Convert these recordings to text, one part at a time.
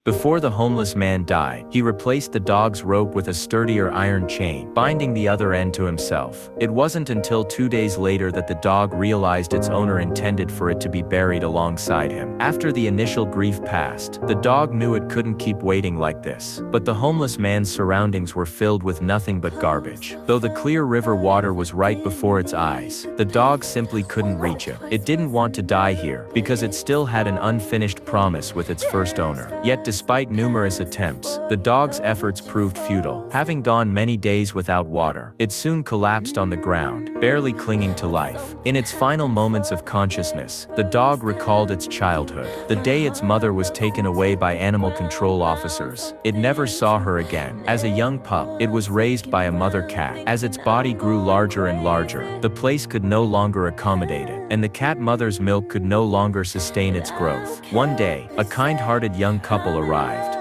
Before the homeless man died, he replaced the dog's rope with a sturdier iron chain, binding the other end to himself. It wasn't until 2 days later that the dog realized its owner intended for it to be buried alongside him. After the initial grief passed, the dog knew it couldn't keep waiting like this. But the homeless man's surroundings were filled with nothing but garbage. Though the clear river water was right before its eyes, the dog simply couldn't reach it. It didn't want to die here, because it still had an unfinished promise with its first owner. Yet despite numerous attempts, the dog's efforts proved futile. Having gone many days without water, it soon collapsed on the ground, barely clinging to life. In its final moments of consciousness, the dog recalled its childhood. The day its mother was taken away by animal control officers. It never saw her again. As a young pup, it was raised by a mother cat. As its body grew larger and larger, the place could no longer accommodate it, and the cat mother's milk could no longer sustain its growth. One day, a kind-hearted young couple arrived.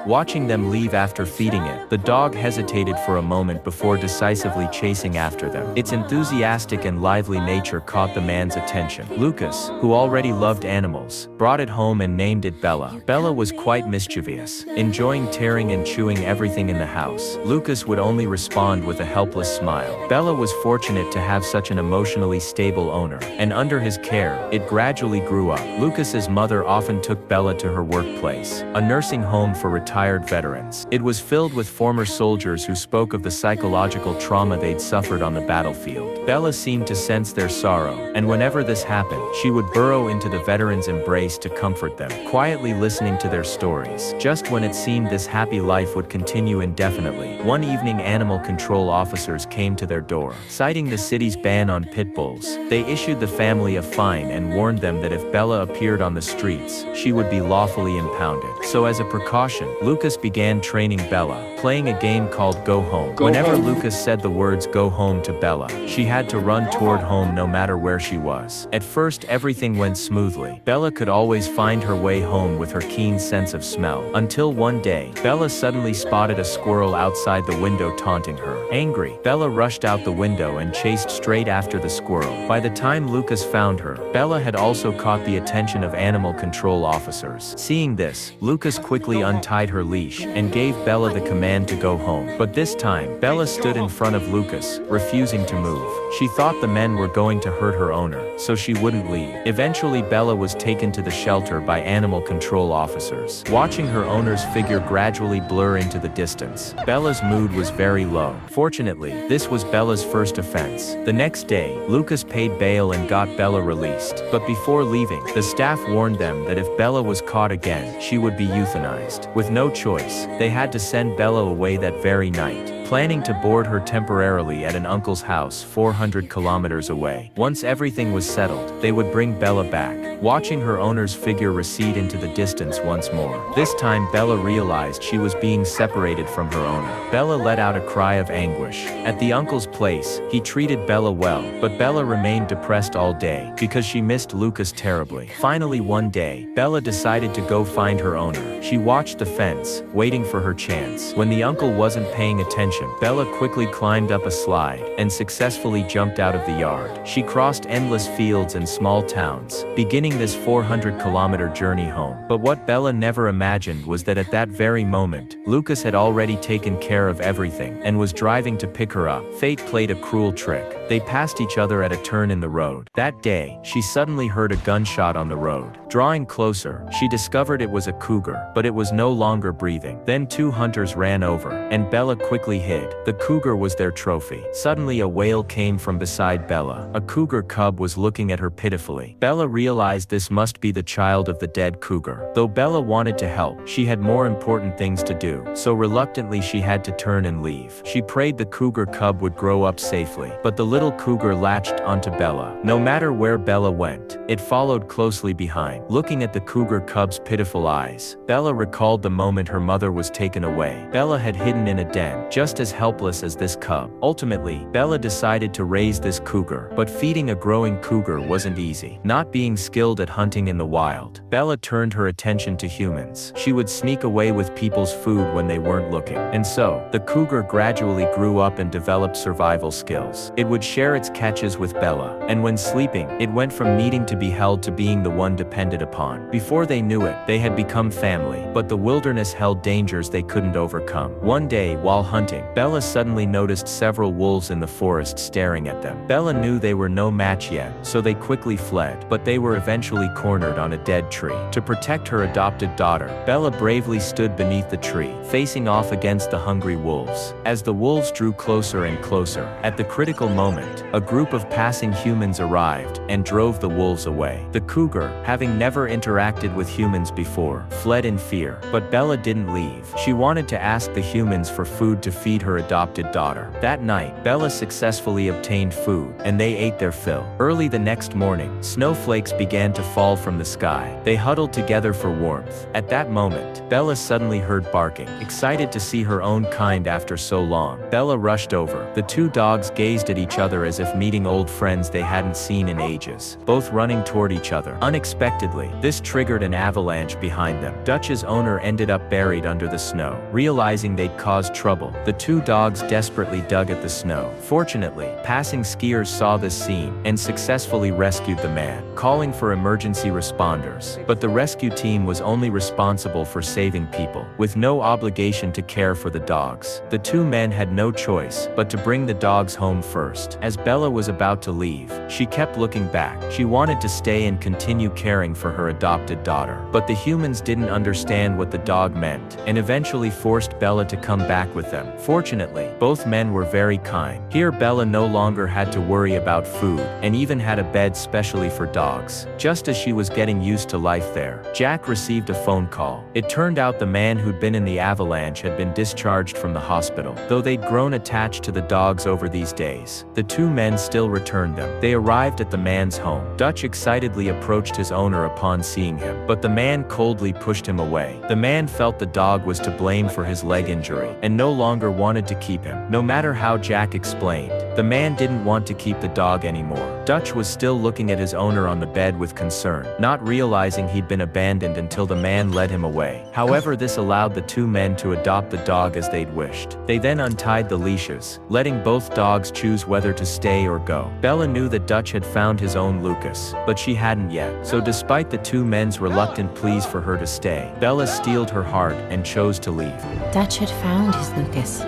Watching them leave after feeding it, the dog hesitated for a moment before decisively chasing after them. Its enthusiastic and lively nature caught the man's attention. Lucas, who already loved animals, brought it home and named it Bella. Bella was quite mischievous, enjoying tearing and chewing everything in the house. Lucas would only respond with a helpless smile. Bella was fortunate to have such an emotionally stable owner, and under his care, it gradually grew up. Lucas's mother often took Bella to her workplace, a nursing home for retired veterans. It was filled with former soldiers who spoke of the psychological trauma they'd suffered on the battlefield. Bella seemed to sense their sorrow, and whenever this happened, she would burrow into the veterans' embrace to comfort them, quietly listening to their stories. Just when it seemed this happy life would continue indefinitely, one evening animal control officers came to their door. Citing the city's ban on pit bulls, they issued the family a fine and warned them that if Bella appeared on the streets, she would be lawfully impounded. So as a precaution, Lucas began training Bella, playing a game called Go Home. Whenever Lucas said the words "Go home" to Bella, she had to run toward home no matter where she was. At first everything went smoothly. Bella could always find her way home with her keen sense of smell. Until one day, Bella suddenly spotted a squirrel outside the window taunting her. Angry, Bella rushed out the window and chased straight after the squirrel. By the time Lucas found her, Bella had also caught the attention of animal control officers. Seeing this, Lucas quickly untied her leash and gave Bella the command to go home. But this time, Bella stood in front of Lucas, refusing to move. She thought the men were going to hurt her owner, so she wouldn't leave. Eventually, Bella was taken to the shelter by animal control officers. Watching her owner's figure gradually blur into the distance, Bella's mood was very low. Fortunately, this was Bella's first offense. The next day, Lucas paid bail and got Bella released. But before leaving, the staff warned them that if Bella was caught again, she would be euthanized. With no choice, they had to send Bella away that very night, planning to board her temporarily at an uncle's house 400 kilometers away. Once everything was settled, they would bring Bella back. Watching her owner's figure recede into the distance once more. This time Bella realized she was being separated from her owner. Bella let out a cry of anguish. At the uncle's place, he treated Bella well, but Bella remained depressed all day, because she missed Lucas terribly. Finally one day, Bella decided to go find her owner. She watched the fence, waiting for her chance. When the uncle wasn't paying attention, Bella quickly climbed up a slide, and successfully jumped out of the yard. She crossed endless fields and small towns, beginning this 400-kilometer journey home. But what Bella never imagined was that at that very moment, Lucas had already taken care of everything, and was driving to pick her up. Fate played a cruel trick. They passed each other at a turn in the road. That day, she suddenly heard a gunshot on the road. Drawing closer, she discovered it was a cougar, but it was no longer breathing. Then two hunters ran over, and Bella quickly hid. The cougar was their trophy. Suddenly a wail came from beside Bella. A cougar cub was looking at her pitifully. Bella realized this must be the child of the dead cougar. Though Bella wanted to help, she had more important things to do, so reluctantly she had to turn and leave. She prayed the cougar cub would grow up safely, but the little cougar latched onto Bella. No matter where Bella went, it followed closely behind. Looking at the cougar cub's pitiful eyes, Bella recalled the moment her mother was taken away. Bella had hidden in a den, just as helpless as this cub. Ultimately, Bella decided to raise this cougar, but feeding a growing cougar wasn't easy. Not being skilled at hunting in the wild, Bella turned her attention to humans. She would sneak away with people's food when they weren't looking. And so, the cougar gradually grew up and developed survival skills. It would share its catches with Bella, and when sleeping, it went from needing to be held to being the one dependent depended upon. Before they knew it, they had become family, but the wilderness held dangers they couldn't overcome. One day, while hunting, Bella suddenly noticed several wolves in the forest staring at them. Bella knew they were no match yet, so they quickly fled, but they were eventually cornered on a dead tree. To protect her adopted daughter, Bella bravely stood beneath the tree, facing off against the hungry wolves. As the wolves drew closer and closer, at the critical moment, a group of passing humans arrived and drove the wolves away. The cougar, having never interacted with humans before, fled in fear, but Bella didn't leave. She wanted to ask the humans for food to feed her adopted daughter. That night, Bella successfully obtained food, and they ate their fill. Early the next morning, snowflakes began to fall from the sky. They huddled together for warmth. At that moment, Bella suddenly heard barking. Excited to see her own kind after so long, Bella rushed over. The two dogs gazed at each other as if meeting old friends they hadn't seen in ages, both running toward each other. Unexpectedly, this triggered an avalanche behind them. Dutch's owner ended up buried under the snow. Realizing they'd caused trouble, the two dogs desperately dug at the snow. Fortunately, passing skiers saw this scene and successfully rescued the man, calling for emergency responders. But the rescue team was only responsible for saving people, with no obligation to care for the dogs. The two men had no choice but to bring the dogs home first. As Bella was about to leave, she kept looking back. She wanted to stay and continue caring for her adopted daughter. But the humans didn't understand what the dog meant, and eventually forced Bella to come back with them. Fortunately, both men were very kind. Here Bella no longer had to worry about food, and even had a bed specially for dogs. Just as she was getting used to life there, Jack received a phone call. It turned out the man who'd been in the avalanche had been discharged from the hospital. Though they'd grown attached to the dogs over these days, the two men still returned them. They arrived at the man's home. Dutch excitedly approached his owner upon seeing him, but the man coldly pushed him away. The man felt the dog was to blame for his leg injury, and no longer wanted to keep him. No matter how Jack explained, the man didn't want to keep the dog anymore. Dutch was still looking at his owner on the bed with concern, not realizing he'd been abandoned until the man led him away. However, this allowed the two men to adopt the dog as they'd wished. They then untied the leashes, letting both dogs choose whether to stay or go. Bella knew that Dutch had found his own Lucas, but she hadn't yet. So despite the two men's reluctant pleas for her to stay, Bella steeled her heart and chose to leave. Dutch had found his Lucas.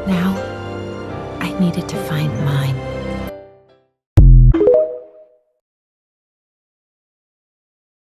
Now, I needed to find mine.